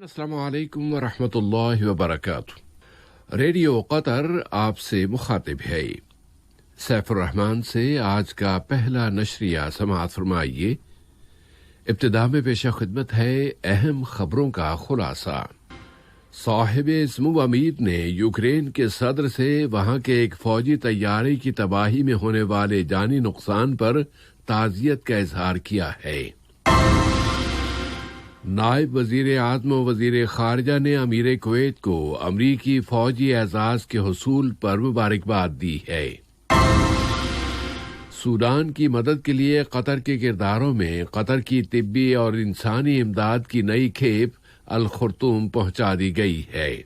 السلام علیکم ورحمۃ اللہ وبرکاتہ۔ ریڈیو قطر آپ سے مخاطب ہے۔ سیف الرحمان سے آج کا پہلا نشریہ سماعت فرمائیے۔ ابتدا میں پیش خدمت ہے اہم خبروں کا خلاصہ۔ صاحب سمو امیر نے یوکرین کے صدر سے وہاں کے ایک فوجی طیارے کی تباہی میں ہونے والے جانی نقصان پر تعزیت کا اظہار کیا ہے۔ نائب وزیر اعظم و وزیر خارجہ نے امیر کویت کو امریکی فوجی اعزاز کے حصول پر مبارکباد دی ہے۔ سوڈان کی مدد کے لیے قطر کے کرداروں میں قطر کی طبی اور انسانی امداد کی نئی کھیپ الخرطوم پہنچا دی گئی ہے۔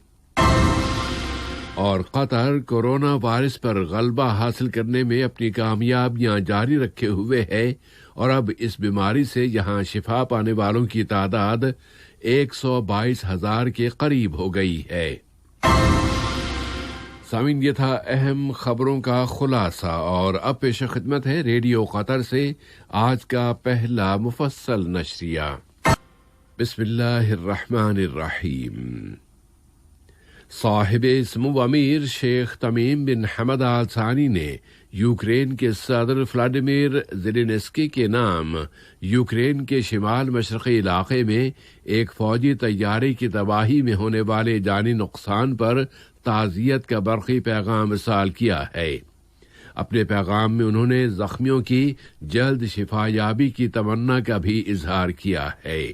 اور قطر کورونا وائرس پر غلبہ حاصل کرنے میں اپنی کامیابیاں جاری رکھے ہوئے ہے اور اب اس بیماری سے یہاں شفا پانے والوں کی تعداد 122,000 کے قریب ہو گئی ہے۔ سامعین، یہ تھا اہم خبروں کا خلاصہ، اور اب پیش خدمت ہے ریڈیو قطر سے آج کا پہلا مفصل نشریہ۔ بسم اللہ الرحمن الرحیم۔ صاحب سمو امیر شیخ تمیم بن حمد آل ثانی نے یوکرین کے صدر ولادیمیر زیلنسکی کے نام یوکرین کے شمال مشرقی علاقے میں ایک فوجی طیارے کی تباہی میں ہونے والے جانی نقصان پر تعزیت کا برقی پیغام ارسال کیا ہے۔ اپنے پیغام میں انہوں نے زخمیوں کی جلد شفا یابی کی تمنا کا بھی اظہار کیا ہے۔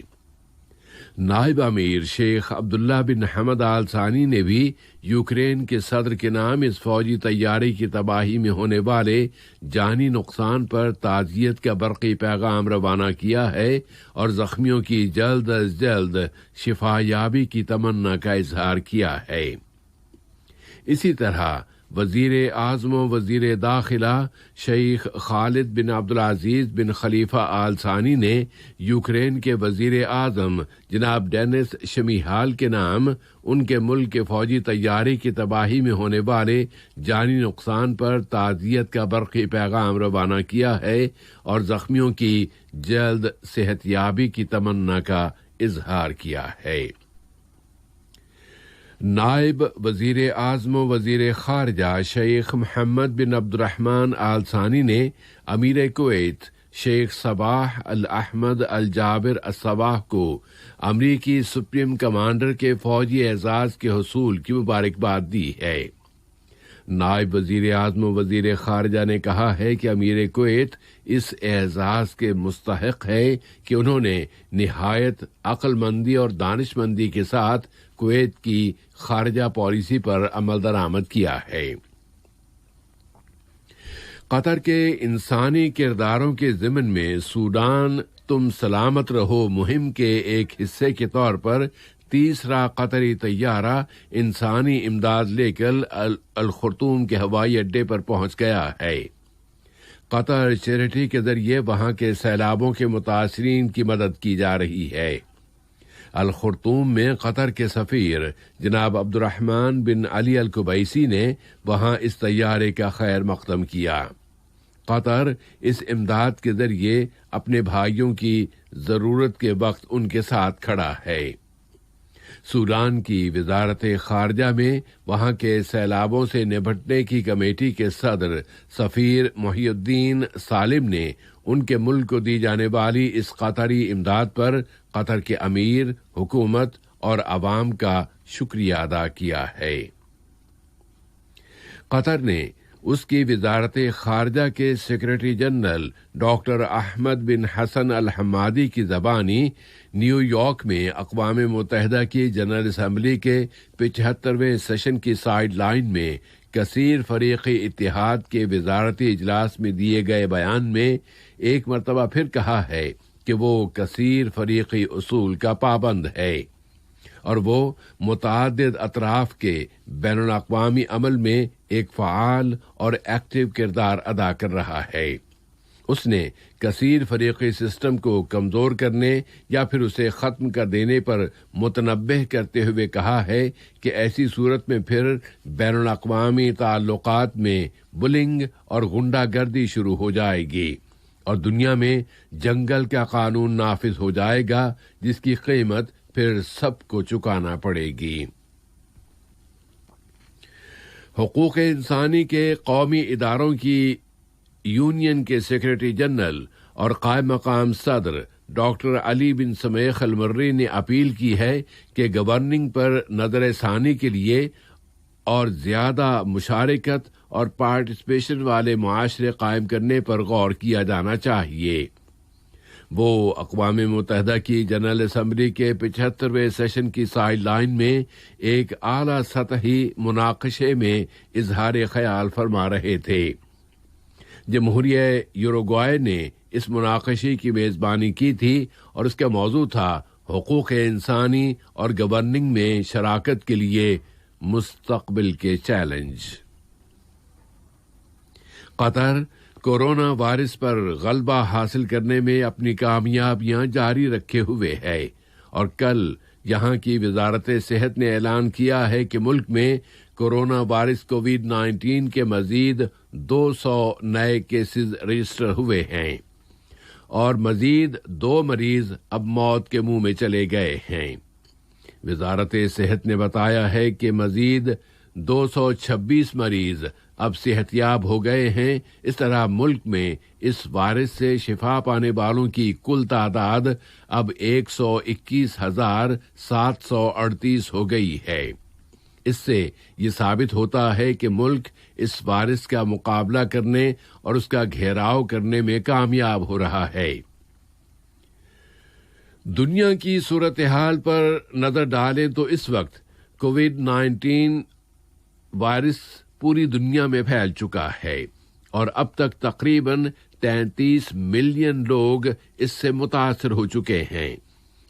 نائب امیر شیخ عبداللہ بن حمد آل ثانی نے بھی یوکرین کے صدر کے نام اس فوجی طیارے کی تباہی میں ہونے والے جانی نقصان پر تعزیت کا برقی پیغام روانہ کیا ہے اور زخمیوں کی جلد از جلد شفا یابی کی تمنا کا اظہار کیا ہے۔ اسی طرح وزیر اعظم و وزیر داخلہ شیخ خالد بن عبدالعزیز بن خلیفہ آل ثانی نے یوکرین کے وزیر اعظم جناب ڈینس شمیہال کے نام ان کے ملک کے فوجی طیارے کی تباہی میں ہونے والے جانی نقصان پر تعزیت کا برقی پیغام روانہ کیا ہے اور زخمیوں کی جلد صحت یابی کی تمنا کا اظہار کیا ہے۔ نائب وزیر اعظم و وزیر خارجہ شیخ محمد بن عبد الرحمن آل ثانی نے امیر کویت شیخ صباح الاحمد الجابر الصباح کو امریکی سپریم کمانڈر کے فوجی اعزاز کے حصول کی مبارکباد دی ہے۔ نائب وزیر اعظم و وزیر خارجہ نے کہا ہے کہ امیر کویت اس اعزاز کے مستحق ہے کہ انہوں نے نہایت عقل مندی اور دانش مندی کے ساتھ کویت کی خارجہ پالیسی پر عمل درآمد کیا ہے۔ قطر کے انسانی کرداروں کے ضمن میں سوڈان تم سلامت رہو مہم کے ایک حصے کے طور پر تیسرا قطری طیارہ انسانی امداد لے کر الخرطوم کے ہوائی اڈے پر پہنچ گیا ہے۔ قطر چیریٹی کے ذریعے وہاں کے سیلابوں کے متاثرین کی مدد کی جا رہی ہے۔ الخرطوم میں قطر کے سفیر جناب عبد الرحمن بن علی الکبیسی نے وہاں اس طیارے کا خیر مقدم کیا۔ قطر اس امداد کے ذریعے اپنے بھائیوں کی ضرورت کے وقت ان کے ساتھ کھڑا ہے۔ سوڈان کی وزارت خارجہ میں وہاں کے سیلابوں سے نپٹنے کی کمیٹی کے صدر سفیر محی الدین سالم نے ان کے ملک کو دی جانے والی اس قطری امداد پر قطر کے امیر، حکومت اور عوام کا شکریہ ادا کیا ہے۔ قطر نے اس کی وزارت خارجہ کے سیکرٹری جنرل ڈاکٹر احمد بن حسن الحمادی کی زبانی نیو یارک میں اقوام متحدہ کی جنرل اسمبلی کے 75ویں سیشن کی سائیڈ لائن میں کثیر فریقی اتحاد کے وزارتی اجلاس میں دیے گئے بیان میں ایک مرتبہ پھر کہا ہے کہ وہ کثیر فریقی اصول کا پابند ہے اور وہ متعدد اطراف کے بین الاقوامی عمل میں ایک فعال اور ایکٹیو کردار ادا کر رہا ہے۔ اس نے کثیر فریقی سسٹم کو کمزور کرنے یا پھر اسے ختم کر دینے پر متنبہ کرتے ہوئے کہا ہے کہ ایسی صورت میں پھر بین الاقوامی تعلقات میں بلنگ اور غنڈہ گردی شروع ہو جائے گی اور دنیا میں جنگل کا قانون نافذ ہو جائے گا، جس کی قیمت پھر سب کو چکانا پڑے گی۔ حقوق انسانی کے قومی اداروں کی یونین کے سیکرٹری جنرل اور قائم مقام صدر ڈاکٹر علی بن سمیخ المری نے اپیل کی ہے کہ گورننگ پر نظر ثانی کے لیے اور زیادہ مشارکت اور پارٹیسپیشن والے معاشرے قائم کرنے پر غور کیا جانا چاہیے۔ وہ اقوام متحدہ کی جنرل اسمبلی کے 75ویں سیشن کی سائیڈ لائن میں ایک اعلیٰ سطحی مناقشے میں اظہار خیال فرما رہے تھے۔ جمہوریہ یوروگوائے نے اس مناقشے کی میزبانی کی تھی اور اس کا موضوع تھا حقوق انسانی اور گورننگ میں شراکت کے لیے مستقبل کے چیلنج۔ قطر کورونا وائرس پر غلبہ حاصل کرنے میں اپنی کامیابیاں جاری رکھے ہوئے ہے اور کل یہاں کی وزارت صحت نے اعلان کیا ہے کہ ملک میں کورونا وائرس کووڈ-19 کے مزید 200 نئے کیسز رجسٹر ہوئے ہیں اور مزید 2 مریض اب موت کے منہ میں چلے گئے ہیں۔ وزارت صحت نے بتایا ہے کہ مزید 226 مریض اب صحت یاب ہو گئے ہیں۔ اس طرح ملک میں اس وائرس سے شفا پانے والوں کی کل تعداد اب 121,738 ہو گئی ہے۔ اس سے یہ ثابت ہوتا ہے کہ ملک اس وائرس کا مقابلہ کرنے اور اس کا گھیراؤ کرنے میں کامیاب ہو رہا ہے۔ دنیا کی صورتحال پر نظر ڈالیں تو اس وقت کووڈ-19 وائرس پوری دنیا میں پھیل چکا ہے اور اب تک تقریباً 33 ملین لوگ اس سے متاثر ہو چکے ہیں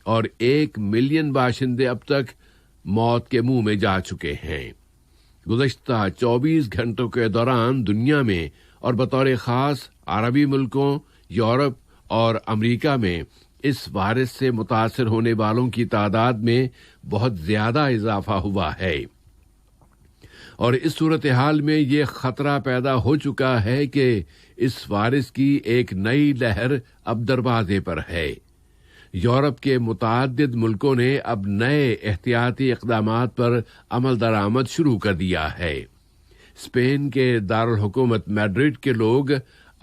اور 1 ملین باشندے اب تک موت کے منہ میں جا چکے ہیں۔ گزشتہ 24 گھنٹوں کے دوران دنیا میں اور بطور خاص عربی ملکوں، یورپ اور امریکہ میں اس وائرس سے متاثر ہونے والوں کی تعداد میں بہت زیادہ اضافہ ہوا ہے اور اس صورتحال میں یہ خطرہ پیدا ہو چکا ہے کہ اس وائرس کی ایک نئی لہر اب دروازے پر ہے۔ یورپ کے متعدد ملکوں نے اب نئے احتیاطی اقدامات پر عمل درآمد شروع کر دیا ہے۔ اسپین کے دارالحکومت میڈرڈ کے لوگ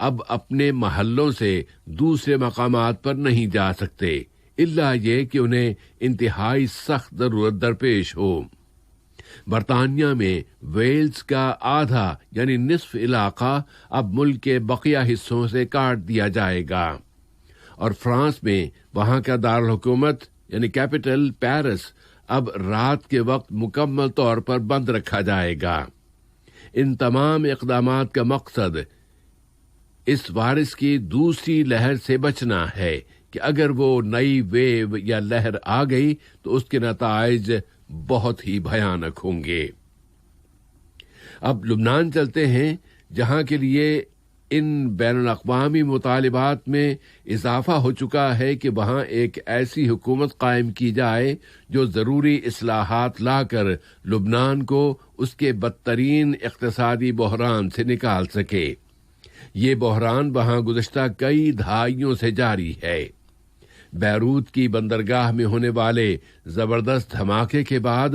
اب اپنے محلوں سے دوسرے مقامات پر نہیں جا سکتے الا یہ کہ انہیں انتہائی سخت ضرورت درپیش ہو۔ برطانیہ میں ویلز کا آدھا یعنی نصف علاقہ اب ملک کے بقیہ حصوں سے کاٹ دیا جائے گا اور فرانس میں وہاں کا دارالحکومت یعنی کیپٹل پیرس اب رات کے وقت مکمل طور پر بند رکھا جائے گا۔ ان تمام اقدامات کا مقصد اس وائرس کی دوسری لہر سے بچنا ہے کہ اگر وہ نئی ویو یا لہر آ گئی تو اس کے نتائج بہت ہی بھیانک ہوں گے۔ اب لبنان چلتے ہیں جہاں کے لیے ان بین الاقوامی مطالبات میں اضافہ ہو چکا ہے کہ وہاں ایک ایسی حکومت قائم کی جائے جو ضروری اصلاحات لا کر لبنان کو اس کے بدترین اقتصادی بحران سے نکال سکے۔ یہ بحران وہاں گزشتہ کئی دہائیوں سے جاری ہے۔ بیروت کی بندرگاہ میں ہونے والے زبردست دھماکے کے بعد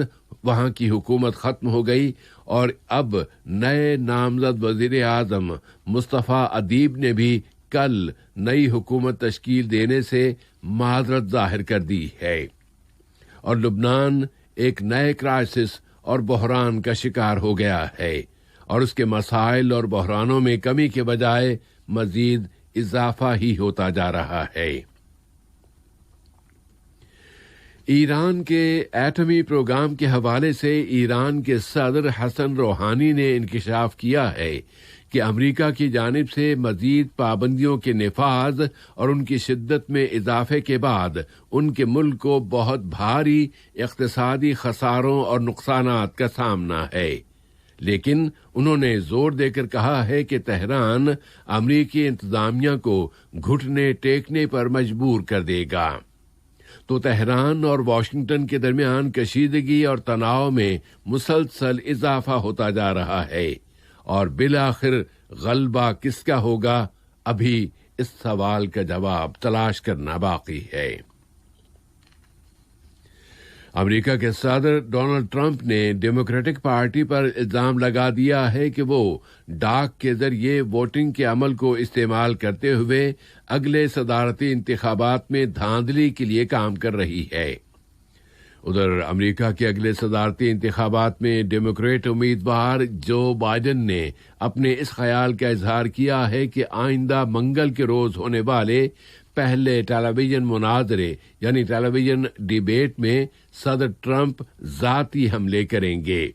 وہاں کی حکومت ختم ہو گئی اور اب نئے نامزد وزیر اعظم مصطفیٰ ادیب نے بھی کل نئی حکومت تشکیل دینے سے معذرت ظاہر کر دی ہے اور لبنان ایک نئے کرائسس اور بحران کا شکار ہو گیا ہے اور اس کے مسائل اور بحرانوں میں کمی کے بجائے مزید اضافہ ہی ہوتا جا رہا ہے۔ ایران کے ایٹمی پروگرام کے حوالے سے ایران کے صدر حسن روحانی نے انکشاف کیا ہے کہ امریکہ کی جانب سے مزید پابندیوں کے نفاذ اور ان کی شدت میں اضافے کے بعد ان کے ملک کو بہت بھاری اقتصادی خساروں اور نقصانات کا سامنا ہے، لیکن انہوں نے زور دے کر کہا ہے کہ تہران امریکی انتظامیہ کو گھٹنے ٹیکنے پر مجبور کر دے گا۔ تو تہران اور واشنگٹن کے درمیان کشیدگی اور تناؤ میں مسلسل اضافہ ہوتا جا رہا ہے اور بالآخر غلبہ کس کا ہوگا، ابھی اس سوال کا جواب تلاش کرنا باقی ہے۔ امریکہ کے صدر ڈونلڈ ٹرمپ نے ڈیموکریٹک پارٹی پر الزام لگا دیا ہے کہ وہ ڈاک کے ذریعے ووٹنگ کے عمل کو استعمال کرتے ہوئے اگلے صدارتی انتخابات میں دھاندلی کے لیے کام کر رہی ہے۔ ادھر امریکہ کے اگلے صدارتی انتخابات میں ڈیموکریٹ امیدوار جو بائیڈن نے اپنے اس خیال کا اظہار کیا ہے کہ آئندہ منگل کے روز ہونے والے پہلے ٹیلی ویژن مناظرے یعنی ٹیلی ویژن ڈیبیٹ میں صدر ٹرمپ ذاتی حملے کریں گے۔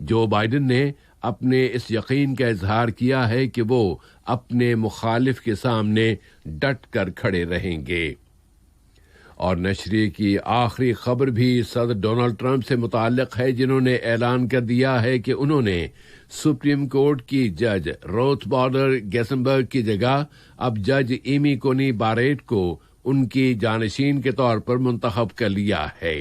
جو بائیڈن نے اپنے اس یقین کا اظہار کیا ہے کہ وہ اپنے مخالف کے سامنے ڈٹ کر کھڑے رہیں گے۔ اور نشریے کی آخری خبر بھی صدر ڈونلڈ ٹرمپ سے متعلق ہے، جنہوں نے اعلان کر دیا ہے کہ انہوں نے سپریم کورٹ کی جج روتھ بارڈر گیسنبرگ کی جگہ اب جج ایمی کونی باریٹ کو ان کی جانشین کے طور پر منتخب کر لیا ہے،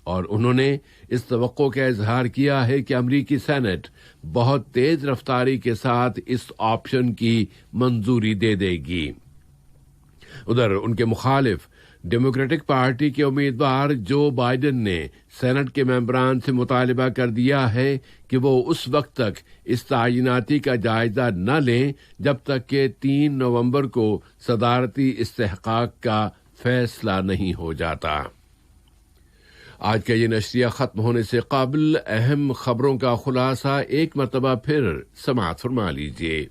اور انہوں نے اس توقع کا اظہار کیا ہے کہ امریکی سینٹ بہت تیز رفتاری کے ساتھ اس آپشن کی منظوری دے دے گی۔ ادھر ان کے مخالف ڈیموکریٹک پارٹی کے امیدوار جو بائیڈن نے سینٹ کے ممبران سے مطالبہ کر دیا ہے کہ وہ اس وقت تک اس تعیناتی کا جائزہ نہ لیں جب تک کہ 3 نومبر کو صدارتی استحقاق کا فیصلہ نہیں ہو جاتا۔ آج کا یہ نشریہ ختم ہونے سے قبل اہم خبروں کا خلاصہ ایک مرتبہ پھر سماعت فرما لیجیے۔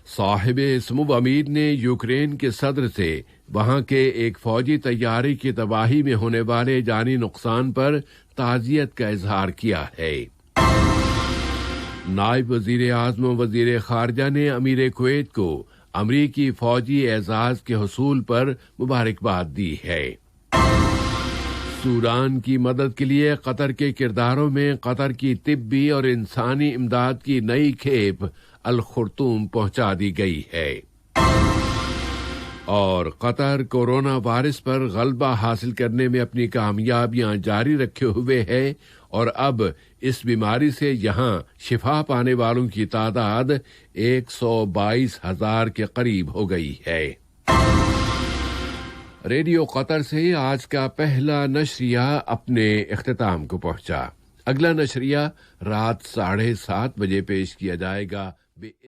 صاحب سمو امیر نے یوکرین کے صدر سے وہاں کے ایک فوجی طیارے کی تباہی میں ہونے والے جانی نقصان پر تعزیت کا اظہار کیا ہے۔ نائب وزیر اعظم و وزیر خارجہ نے امیر کویت کو امریکی فوجی اعزاز کے حصول پر مبارکباد دی ہے۔ سوڈان کی مدد کے لیے قطر کے کرداروں میں قطر کی طبی اور انسانی امداد کی نئی کھیپ الخرطوم پہنچا دی گئی ہے۔ اور قطر کورونا وائرس پر غلبہ حاصل کرنے میں اپنی کامیابیاں جاری رکھے ہوئے ہے، اور اب اس بیماری سے یہاں شفا پانے والوں کی تعداد 122,000 کے قریب ہو گئی ہے۔ ریڈیو قطر سے آج کا پہلا نشریہ اپنے اختتام کو پہنچا۔ اگلا نشریہ رات 7:30 بجے پیش کیا جائے گا۔